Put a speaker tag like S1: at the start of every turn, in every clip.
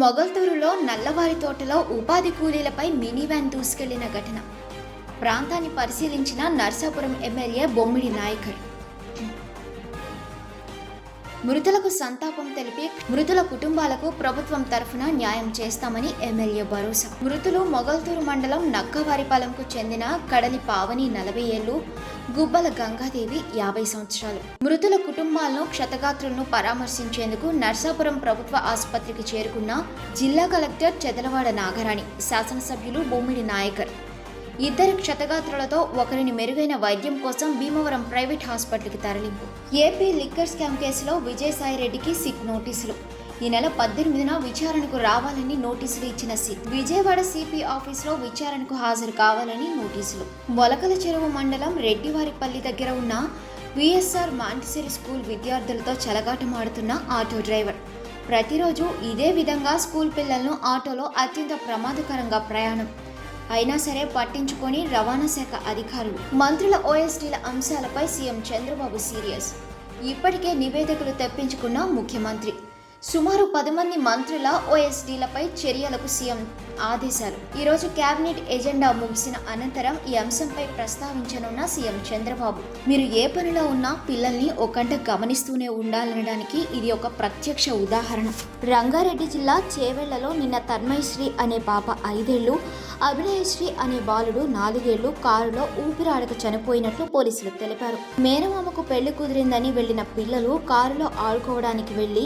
S1: మొగల్తూరులో నల్లవారి తోటలో ఉపాధి కూలీలపై mini van దూసుకెళ్లిన ఘటన. ప్రాంతాన్ని పరిశీలించిన నర్సాపురం ఎమ్మెల్యే బొమ్మిడి నాయకర్. మృతులకు సంతాపం తెలిపి మృతుల కుటుంబాలకు ప్రభుత్వం తరఫున న్యాయం చేస్తామని ఎమ్మెల్యే భరోసా. మృతులు మొగల్తూరు మండలం నక్కవారిపాలెంకు చెందిన కడలి పావని 40 ఏళ్లు, గుబ్బల గంగాదేవి 50 సంవత్సరాలు. మృతుల కుటుంబాలను క్షతగాత్రులను పరామర్శించేందుకు నర్సాపురం ప్రభుత్వ ఆసుపత్రికి చేరుకున్న జిల్లా కలెక్టర్ చెదలవాడ నాగరాణి, శాసనసభ్యులు బొమ్మిడి నాయకర్. ఇద్దరు క్షతగాత్రులతో ఒకరిని మెరుగైన వైద్యం కోసం భీమవరం ప్రైవేట్ హాస్పిటల్కి తరలింపు. ఏపీ లిక్కర్ స్కామ్ కేసులో విజయసాయిరెడ్డికి సిట్ నోటీసులు. ఈ నెల 18న విచారణకు రావాలని నోటీసులు ఇచ్చిన సిట్ విజయవాడ సిపి ఆఫీసులో విచారణకు హాజరు కావాలని నోటీసులు. మొలకల చెరువు మండలం రెడ్డివారిపల్లి దగ్గర ఉన్న విఎస్ఆర్ మాంటిసరీ స్కూల్ విద్యార్థులతో చెలగాటమాడుతున్న ఆటో డ్రైవర్. ప్రతిరోజు ఇదే విధంగా స్కూల్ పిల్లలను ఆటోలో అత్యంత ప్రమాదకరంగా ప్రయాణం అయినా సరే పట్టించుకొని రవాణా శాఖ అధికారులు. మంత్రుల ఓఎస్డీల అంశాలపై సీఎం చంద్రబాబు సీరియస్. ఇప్పటికే నివేదికలు తెప్పించుకున్న ముఖ్యమంత్రి. సుమారు 10 మంది మంత్రుల ఓఎస్డీలపై చర్యలకు సీఎం ఆదేశాలు. ఈరోజు కేబినెట్ ఎజెండా ముగిసిన అనంతరం ఈ అంశంపై ప్రస్తావించనున్న సీఎం చంద్రబాబు. మీరు ఏ పనిలో ఉన్నా పిల్లల్ని ఒక గంట గమనిస్తూనే ఉండాలనడానికి ఇది ఒక ప్రత్యక్ష ఉదాహరణ. రంగారెడ్డి జిల్లా చేవెళ్లలో నిన్న తన్మయశ్రీ అనే పాప 5 ఏళ్లు, అభినయశ్రీ అనే బాలుడు 4 ఏళ్లు కారులో ఊపిరాడక చనిపోయినట్లు పోలీసులు తెలిపారు. మేనమామకు పెళ్లి కుదిరిందని వెళ్లిన పిల్లలు కారులో ఆడుకోవడానికి వెళ్లి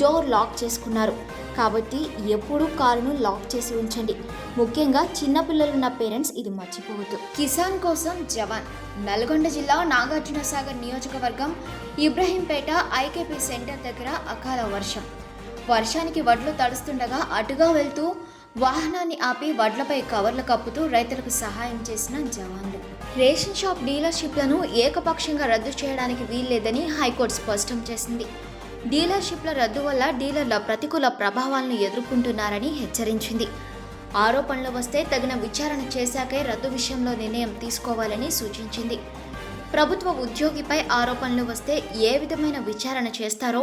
S1: డోర్ లాక్ చేసుకున్నారు. కాబట్టి ఎప్పుడూ కారును లాక్ చేసి ఉంచండి. ముఖ్యంగా చిన్నపిల్లలున్న పేరెంట్స్ ఇది మర్చిపోవద్దు. కిసాన్ కోసం జవాన్. నల్గొండ జిల్లా నాగార్జున సాగర్ నియోజకవర్గం ఇబ్రహీంపేట ఐకేపీ సెంటర్ దగ్గర అకాల వర్షం. వర్షానికి వడ్లు తడుస్తుండగా అటుగా వెళ్తూ వాహనాన్ని ఆపి వడ్లపై కవర్లు కప్పుతూ రైతులకు సహాయం చేసిన జవాన్లు. రేషన్ షాప్ డీలర్షిప్లను ఏకపక్షంగా రద్దు చేయడానికి వీల్లేదని హైకోర్టు స్పష్టం చేసింది. డీలర్షిప్ల రద్దు వల్ల డీలర్ల ప్రతికూల ప్రభావాలను ఎదుర్కొంటున్నారని హెచ్చరించింది. ఆరోపణలు వస్తే తగిన విచారణ చేశాకే రద్దు విషయంలో నిర్ణయం తీసుకోవాలని సూచించింది. ప్రభుత్వ ఉద్యోగిపై ఆరోపణలు వస్తే ఏ విధమైన విచారణ చేస్తారో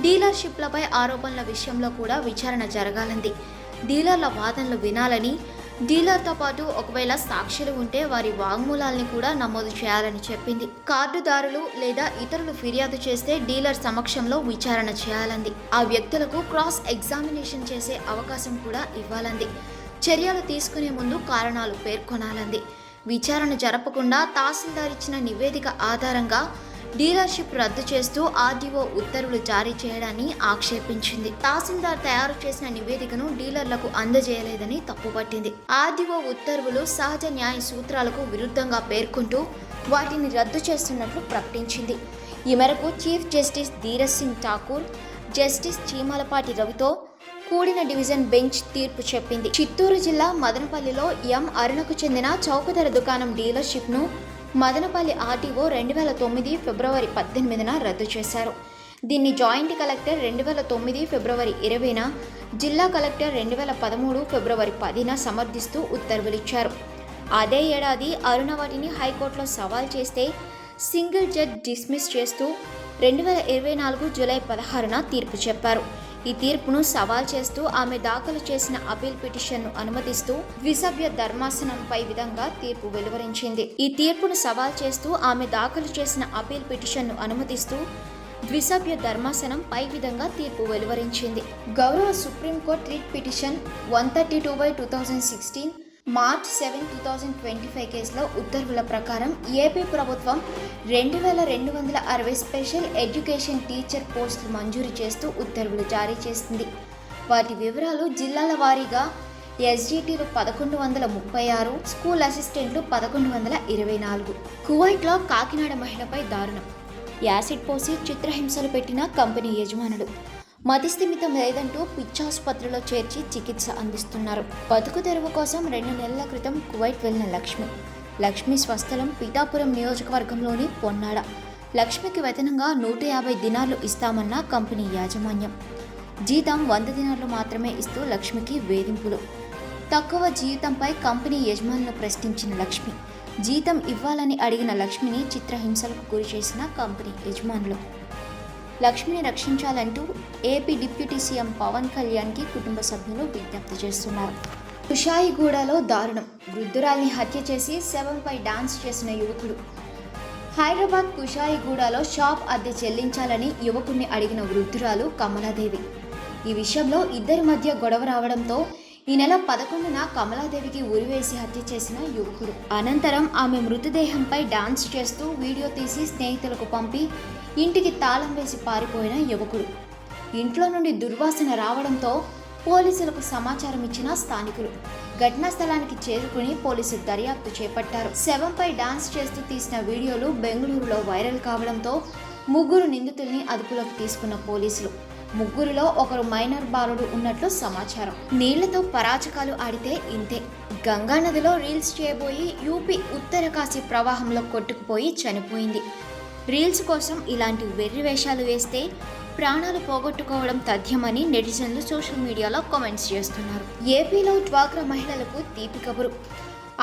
S1: డీలర్షిప్లపై ఆరోపణల విషయంలో కూడా విచారణ జరగాలంది. డీలర్ల వాదనలు వినాలని, డీలర్తో పాటు ఒకవేళ సాక్షులు ఉంటే వారి వాంగ్మూలాల్ని కూడా నమోదు చేయాలని చెప్పింది. కార్డుదారులు లేదా ఇతరులు ఫిర్యాదు చేస్తే డీలర్ సమక్షంలో విచారణ చేయాలంది. ఆ వ్యక్తులకు క్రాస్ ఎగ్జామినేషన్ చేసే అవకాశం కూడా ఇవ్వాలంది. చర్యలు తీసుకునే ముందు కారణాలు పేర్కొనాలంది. విచారణ జరపకుండా తహసీల్దార్ ఇచ్చిన నివేదిక ఆధారంగా డీలర్షిప్ రద్దు చేస్తూ ఆర్డీఓ ఉత్తర్వులు జారీ చేయడాన్ని ఆక్షేపించింది. తహసీల్దార్ తయారు చేసిన నివేదికను డీలర్లకు అందజేయలేదని తప్పుపట్టింది. ఆర్డీఓ ఉత్తర్వులు సహజ న్యాయ సూత్రాలకు విరుద్ధంగా పేర్కొంటూ వాటిని రద్దు చేస్తున్నట్లు ప్రకటించింది. ఈ మేరకు chief justice Dheeraj Singh Thakur, justice Cheemalapati రవితో కూడిన డివిజన్ బెంచ్ తీర్పు చెప్పింది. చిత్తూరు జిల్లా మదనపల్లిలో ఎం అరుణకు చెందిన చౌకధర దుకాణం డీలర్షిప్ను మదనపల్లి ఆర్టీఓ 2009 ఫిబ్రవరి 18న రద్దు చేశారు. దీన్ని జాయింట్ కలెక్టర్ 2009 ఫిబ్రవరి 20న, జిల్లా కలెక్టర్ 2013 ఫిబ్రవరి 10న సమర్థిస్తూ ఉత్తర్వులిచ్చారు. అదే ఏడాది అరుణ వాటిని హైకోర్టులో సవాల్ చేస్తే సింగిల్ జడ్జ్ డిస్మిస్ చేస్తూ 2024 జూలై 16న తీర్పు చెప్పారు. ఈ తీర్పును సవాల్ చేస్తూ ఆమె దాఖలు చేసిన అపీల్ పిటిషన్ను అనుమతిస్తూ ద్విసభ్య ధర్మాసనంపై విధంగా తీర్పు వెలువరించింది. ఈ తీర్పును సవాల్ చేస్తూ ఆమె దాఖలు చేసిన అపీల్ పిటిషన్ను అనుమతిస్తూ ద్విసభ్య ధర్మాసనం పై విధంగా తీర్పు వెలువరించింది. గౌరవ సుప్రీంకోర్టు రిట్ పిటిషన్ 132/2016 మార్చ్ 7, 2025 కేసులో ఉత్తర్వుల ప్రకారం ఏపీ ప్రభుత్వం 2260 స్పెషల్ ఎడ్యుకేషన్ టీచర్ పోస్టులు మంజూరు చేస్తూ ఉత్తర్వులు జారీ చేసింది. వాటి వివరాలు జిల్లాల వారీగా ఎస్జిటీలు 1136, స్కూల్ అసిస్టెంట్లు 1124. కువైట్లో కాకినాడ మహిళపై దారుణం. యాసిడ్ పోసి చిత్రహింసలు పెట్టిన కంపెనీ యజమానులు. మతిస్థిమితం లేదంటూ పిచ్చాసుపత్రిలో చేర్చి చికిత్స అందిస్తున్నారు. బతుకు తెరువు కోసం 2 నెలల క్రితం కువైట్ వెళ్లిన లక్ష్మి స్వస్థలం పీఠాపురం నియోజకవర్గంలోని పొన్నాడ. లక్ష్మికి వేతనంగా 150 దినార్లు ఇస్తామన్న కంపెనీ యాజమాన్యం. జీతం 100 దినార్లు మాత్రమే ఇస్తూ లక్ష్మికి వేధింపులు. తక్కువ జీతంపై కంపెనీ యజమానులను ప్రశ్నించిన లక్ష్మి జీతం ఇవ్వాలని అడిగిన లక్ష్మిని చిత్రహింసలకు గురి చేసిన కంపెనీ యజమానులు. లక్ష్మిని రక్షించాలంటూ ఏపీ డిప్యూటీ సీఎం పవన్ కళ్యాణ్కి కుటుంబ సభ్యులు విజ్ఞప్తి చేస్తున్నారు. కుషాయిగూడలో దారుణం, వృద్ధురాల్ని హత్య చేసి శవంపై డాన్స్ చేసిన యువకుడు. హైదరాబాద్ కుషాయిగూడలో షాప్ అద్దె చెల్లించాలని యువకుడిని అడిగిన వృద్ధురాలు కమలాదేవి. ఈ విషయంలో ఇద్దరి మధ్య గొడవ రావడంతో ఈ నెల 11న కమలాదేవికి ఉరివేసి హత్య చేసిన యువకుడు. అనంతరం ఆమె మృతదేహంపై డాన్స్ చేస్తూ వీడియో తీసి స్నేహితులకు పంపి ఇంటికి తాళం వేసి పారిపోయిన యువకుడు. ఇంట్లో నుండి దుర్వాసన రావడంతో పోలీసులకు సమాచారం ఇచ్చిన స్థానికులు ఘటనా స్థలానికి చేరుకుని పోలీసులు దర్యాప్తు చేపట్టారు. శవంపై డాన్స్ చేస్తూ తీసిన వీడియోలు బెంగళూరులో వైరల్ కావడంతో ముగ్గురు నిందితుల్ని అదుపులోకి తీసుకున్న పోలీసులు. ముగ్గురిలో ఒకరు మైనర్ బాలుడు ఉన్నట్లు సమాచారం. నీళ్లతో పరాచకాలు ఆడితే ఇంతే. గంగా నదిలో రీల్స్ చేయబోయి యూపీ ఉత్తరకాశీ ప్రవాహంలో కొట్టుకుపోయి చనిపోయింది. రీల్స్ కోసం ఇలాంటి వెర్రి వేషాలు వేస్తే ప్రాణాలు పోగొట్టుకోవడం తథ్యమని నెటిజన్లు సోషల్ మీడియాలో కామెంట్స్ చేస్తున్నారు. ఏపీలో డ్వాక్రా మహిళలకు తీపి కబురు.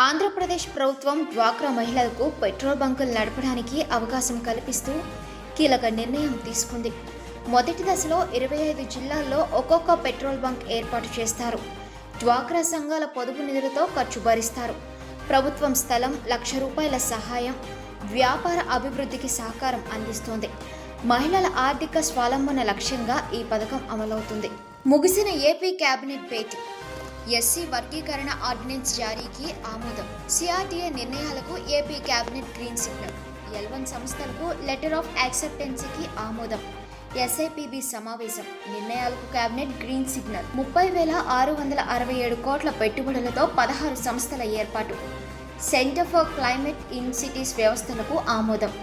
S1: ఆంధ్రప్రదేశ్ ప్రభుత్వం డ్వాక్రా మహిళలకు పెట్రోల్ బంకులు నడపడానికి అవకాశం కల్పిస్తూ కీలక నిర్ణయం తీసుకుంది. మొదటి దశలో 25 జిల్లాల్లో ఒక్కొక్క పెట్రోల్ బంక్ ఏర్పాటు చేస్తారు. డ్వాక్రా సంఘాల పొదుపు నిధులతో ఖర్చు భరిస్తారు. ప్రభుత్వం స్థలం, ₹1,00,000 సహాయం, వ్యాపార అభివృద్ధికి సహకారం అందిస్తోంది. మహిళల ఆర్థిక స్వావలంబన లక్ష్యంగా ఈ పథకం అమలవుతుంది. ముగిసిన ఏపీ కేబినెట్ భేటీ. ఎస్సీ వర్గీకరణ ఆర్డినెన్స్ జారీకి ఆమోదం. సిఆర్డీఏ నిర్ణయాలకు AP cabinet green signal. L1 సంస్థలకు లెటర్ ఆఫ్ యాక్సెప్టెన్సీకి ఆమోదం. ఎస్ఐపిబి సమావేశం. నిర్ణయాలకు కేబినెట్ గ్రీన్ సిగ్నల్. 30,667 కోట్ల పెట్టుబడులతో 16 సంస్థల ఏర్పాటు. Centre for climate in cities వ్యవస్థలకు ఆమోదం.